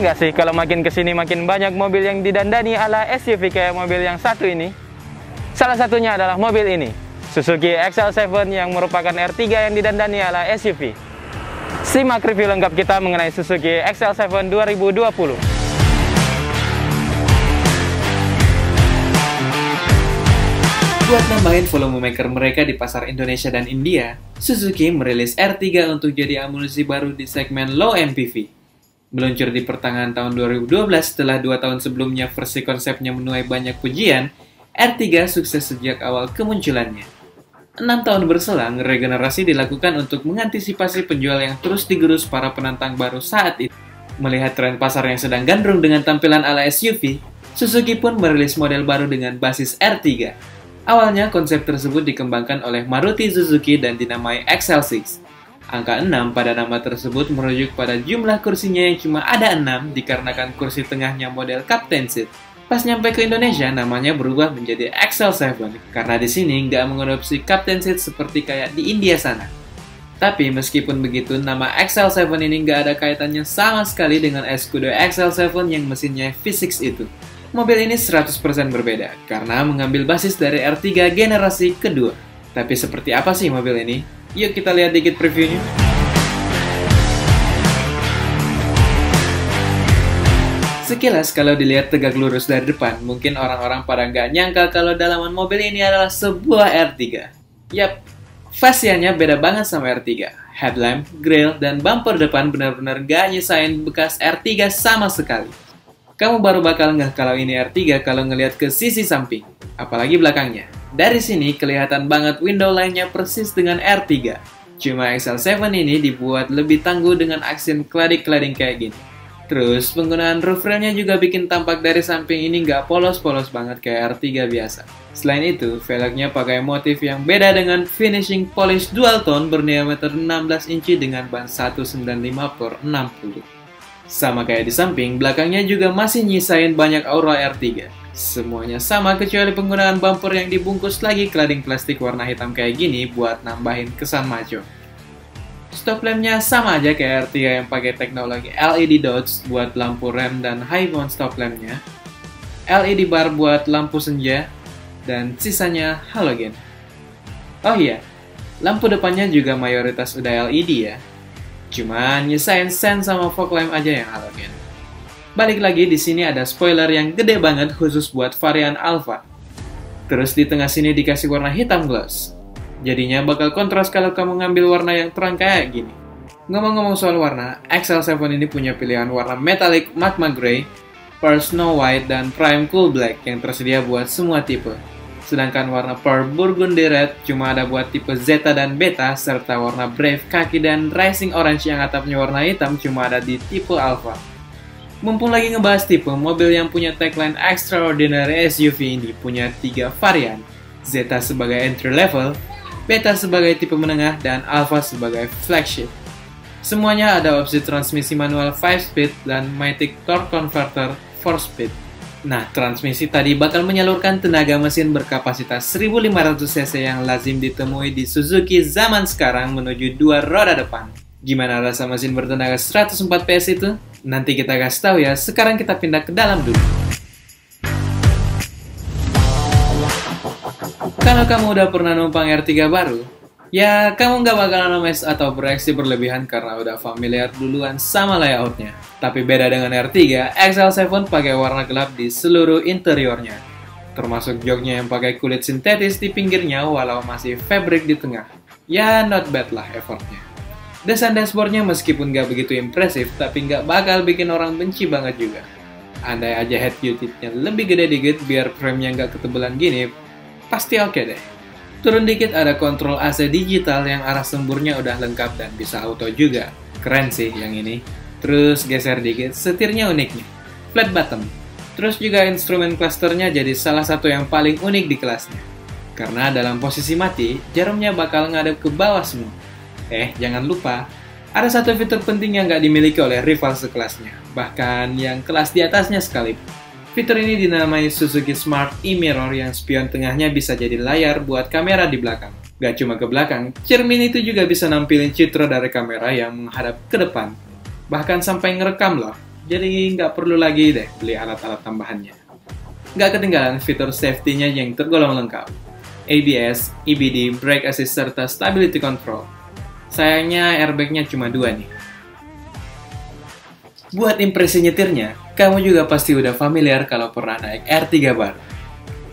gak sih kalau makin kesini makin banyak mobil yang didandani ala SUV kayak mobil yang satu ini? Salah satunya adalah mobil ini, Suzuki XL7 yang merupakan R3 yang didandani ala SUV. Simak review lengkap kita mengenai Suzuki XL7 2020. Buat nambahin volume maker mereka di pasar Indonesia dan India, Suzuki merilis R3 untuk jadi amunisi baru di segmen low MPV. Meluncur di pertengahan tahun 2012 setelah 2 tahun sebelumnya versi konsepnya menuai banyak pujian, R3 sukses sejak awal kemunculannya. 6 tahun berselang, regenerasi dilakukan untuk mengantisipasi penjual yang terus digerus para penantang baru saat itu. Melihat tren pasar yang sedang gandrung dengan tampilan ala SUV, Suzuki pun merilis model baru dengan basis R3. Awalnya konsep tersebut dikembangkan oleh Maruti Suzuki dan dinamai XL6. Angka 6 pada nama tersebut merujuk pada jumlah kursinya yang cuma ada 6 dikarenakan kursi tengahnya model Captain Seat. Pas nyampe ke Indonesia, namanya berubah menjadi XL7 karena di sini nggak mengadopsi Captain Seat seperti kayak di India sana. Tapi meskipun begitu, nama XL7 ini nggak ada kaitannya sama sekali dengan Escudo XL7 yang mesinnya V6 itu. Mobil ini 100% berbeda karena mengambil basis dari R3 generasi kedua. Tapi seperti apa sih mobil ini? Yuk kita lihat dikit previewnya. Sekilas kalau dilihat tegak lurus dari depan, mungkin orang-orang pada nggak nyangka kalau dalaman mobil ini adalah sebuah R3. Yap, fasianya beda banget sama R3. Headlamp, grill, dan bumper depan benar-benar nggak nyesain bekas R3 sama sekali. Kamu baru bakal ngeh kalau ini R3 kalau ngelihat ke sisi samping, apalagi belakangnya. Dari sini kelihatan banget window line-nya persis dengan R3. Cuma XL7 ini dibuat lebih tangguh dengan aksen cladding-cladding kayak gini. Terus penggunaan roof rail-nya juga bikin tampak dari samping ini nggak polos-polos banget kayak R3 biasa. Selain itu, velgnya pakai motif yang beda dengan finishing polish dual tone berdiameter 16 inci dengan ban 195/60. Sama kayak di samping, belakangnya juga masih nyisain banyak aura R3. Semuanya sama kecuali penggunaan bumper yang dibungkus lagi cladding plastik warna hitam kayak gini buat nambahin kesan maco. Stop lampnya sama aja kayak R3 yang pakai teknologi LED dots buat lampu rem dan high mount stop lampnya, LED bar buat lampu senja, dan sisanya halogen. Oh iya, lampu depannya juga mayoritas udah LED ya. Cuman nyesain sen sama fog lamp aja yang halogen. Balik lagi di sini ada spoiler yang gede banget khusus buat varian Alpha. Terus di tengah sini dikasih warna hitam gloss. Jadinya bakal kontras kalau kamu ngambil warna yang terang kayak gini. Ngomong-ngomong soal warna, XL7 ini punya pilihan warna metallic magma grey, pearl snow white, dan prime cool black yang tersedia buat semua tipe. Sedangkan warna pearl burgundy red cuma ada buat tipe Zeta dan Beta, serta warna brave kaki dan rising orange yang atapnya warna hitam cuma ada di tipe Alpha. Mumpung lagi ngebahas tipe, mobil yang punya tagline Extraordinary SUV ini punya 3 varian. Zeta sebagai entry level, Beta sebagai tipe menengah, dan Alpha sebagai flagship. Semuanya ada opsi transmisi manual 5-speed dan Matic torque converter 4-speed. Nah, transmisi tadi bakal menyalurkan tenaga mesin berkapasitas 1500 cc yang lazim ditemui di Suzuki zaman sekarang menuju 2 roda depan. Gimana rasa mesin bertenaga 104 PS itu? Nanti kita kasih tahu ya, sekarang kita pindah ke dalam dulu. Kalau kamu udah pernah numpang R3 baru, ya kamu nggak bakalan nomes atau bereaksi berlebihan karena udah familiar duluan sama layoutnya. Tapi beda dengan R3, XL7 pakai warna gelap di seluruh interiornya. Termasuk joknya yang pakai kulit sintetis di pinggirnya walau masih fabric di tengah. Ya not bad lah effortnya. Desain dashboardnya meskipun nggak begitu impresif, tapi nggak bakal bikin orang benci banget juga. Andai aja head unitnya lebih gede dikit biar frame-nya nggak ketebalan gini, pasti oke deh. Turun dikit ada kontrol AC digital yang arah semburnya udah lengkap dan bisa auto juga. Keren sih yang ini. Terus geser dikit, setirnya unik nih. Flat bottom. Terus juga instrumen clusternya jadi salah satu yang paling unik di kelasnya. Karena dalam posisi mati, jarumnya bakal ngadep ke bawah semua. Jangan lupa, ada satu fitur penting yang nggak dimiliki oleh rival sekelasnya, bahkan yang kelas di atasnya sekalipun. Fitur ini dinamai Suzuki Smart E-Mirror yang spion tengahnya bisa jadi layar buat kamera di belakang. Gak cuma ke belakang, cermin itu juga bisa nampilin citra dari kamera yang menghadap ke depan. Bahkan sampai ngerekam loh. jadi nggak perlu lagi deh beli alat-alat tambahannya. Nggak ketinggalan fitur safety-nya yang tergolong lengkap. ABS, EBD, Brake Assist, serta Stability Control. Sayangnya airbag-nya cuma 2 nih. Buat impresi nyetirnya, kamu juga pasti udah familiar kalau pernah naik R3 baru.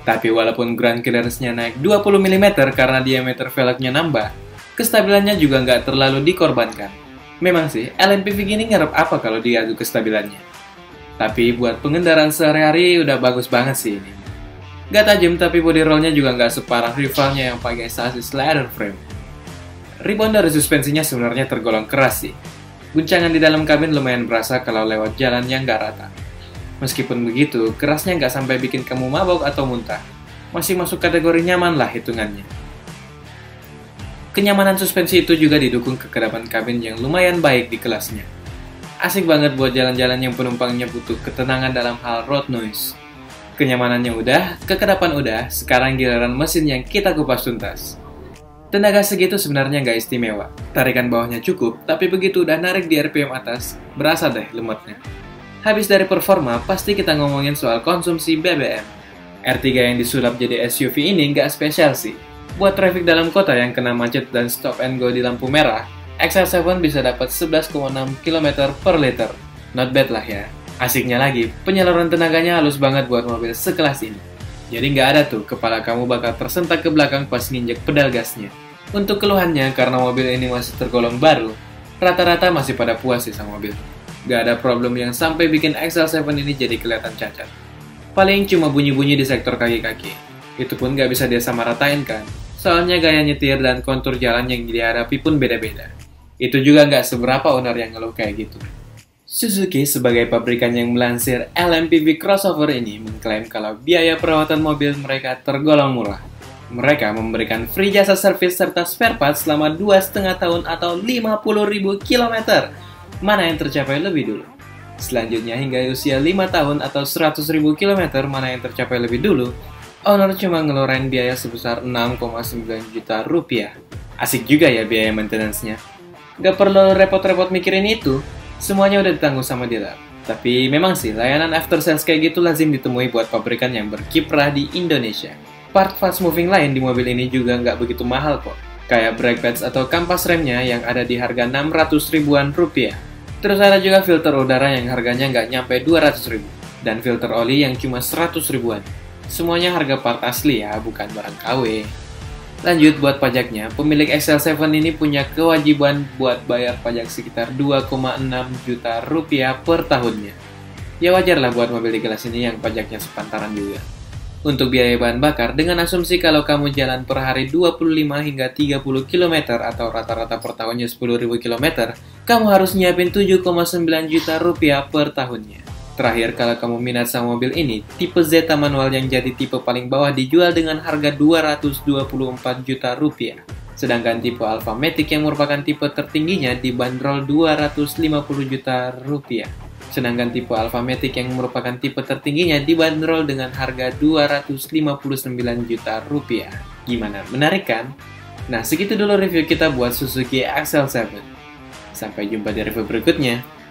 Tapi walaupun ground clearance-nya naik 20 mm karena diameter velgnya nambah, kestabilannya juga nggak terlalu dikorbankan. Memang sih, LMPV gini ngarep apa kalau diadu kestabilannya. Tapi buat pengendaraan sehari-hari udah bagus banget sih ini. Gak tajam tapi body rollnya juga nggak separah rivalnya yang pakai sasis ladder frame. Rebound dari suspensinya sebenarnya tergolong keras sih. Guncangan di dalam kabin lumayan berasa kalau lewat jalan yang nggak rata. Meskipun begitu, kerasnya nggak sampai bikin kamu mabok atau muntah. Masih masuk kategori nyaman lah hitungannya. Kenyamanan suspensi itu juga didukung kekedapan kabin yang lumayan baik di kelasnya. Asik banget buat jalan-jalan yang penumpangnya butuh ketenangan dalam hal road noise. Kenyamanannya udah, kekedapan udah, sekarang giliran mesin yang kita kupas tuntas. Tenaga segitu sebenarnya nggak istimewa. Tarikan bawahnya cukup, tapi begitu udah narik di RPM atas, berasa deh lemotnya. Habis dari performa, pasti kita ngomongin soal konsumsi BBM. R3 yang disulap jadi SUV ini nggak spesial sih. Buat traffic dalam kota yang kena macet dan stop and go di lampu merah, XL7 bisa dapat 11,6 km per liter. Not bad lah ya. Asiknya lagi, penyaluran tenaganya halus banget buat mobil sekelas ini. Jadi nggak ada tuh kepala kamu bakal tersentak ke belakang pas nginjek pedal gasnya. Untuk keluhannya, karena mobil ini masih tergolong baru, rata-rata masih pada puas sih sama mobil. Nggak ada problem yang sampai bikin XL7 ini jadi kelihatan cacat. Paling cuma bunyi-bunyi di sektor kaki-kaki. Itu pun nggak bisa dia samaratain kan. Soalnya gaya nyetir dan kontur jalan yang dihadapi pun beda-beda. Itu juga nggak seberapa owner yang ngeluh kayak gitu. Suzuki sebagai pabrikan yang melansir LMPV crossover ini mengklaim kalau biaya perawatan mobil mereka tergolong murah. Mereka memberikan free jasa servis serta spare parts selama 2,5 tahun atau 50.000 km. Mana yang tercapai lebih dulu? Selanjutnya hingga usia 5 tahun atau 100.000 km mana yang tercapai lebih dulu? Owner cuma ngeluarin biaya sebesar 6,9 juta rupiah. Asik juga ya biaya maintenance-nya. Gak perlu repot-repot mikirin itu, semuanya udah ditanggung sama dealer. Tapi memang sih, layanan after sales kayak gitu lazim ditemui buat pabrikan yang berkiprah di Indonesia. Part fast moving lain di mobil ini juga nggak begitu mahal kok. Kayak brake pads atau kampas remnya yang ada di harga 600 ribuan rupiah. Terus ada juga filter udara yang harganya nggak nyampe 200 ribu. Dan filter oli yang cuma 100 ribuan. Semuanya harga part asli ya, bukan barang KW. Lanjut buat pajaknya, pemilik XL7 ini punya kewajiban buat bayar pajak sekitar 2,6 juta rupiah per tahunnya. Ya wajar lah buat mobil di kelas ini yang pajaknya sepantaran juga. Untuk biaya bahan bakar, dengan asumsi kalau kamu jalan per hari 25 hingga 30 km atau rata-rata per tahunnya 10.000 km, kamu harus nyiapin 7,9 juta rupiah per tahunnya. Terakhir, kalau kamu minat sama mobil ini, tipe Zeta manual yang jadi tipe paling bawah dijual dengan harga 224 juta rupiah. Sedangkan tipe Alpha Matic yang merupakan tipe tertingginya dibanderol 250 juta rupiah. Sedangkan tipe Alpha Matic yang merupakan tipe tertingginya dibanderol dengan harga 259 juta rupiah. Gimana, menarik kan? Nah, segitu dulu review kita buat Suzuki XL7. Sampai jumpa di review berikutnya.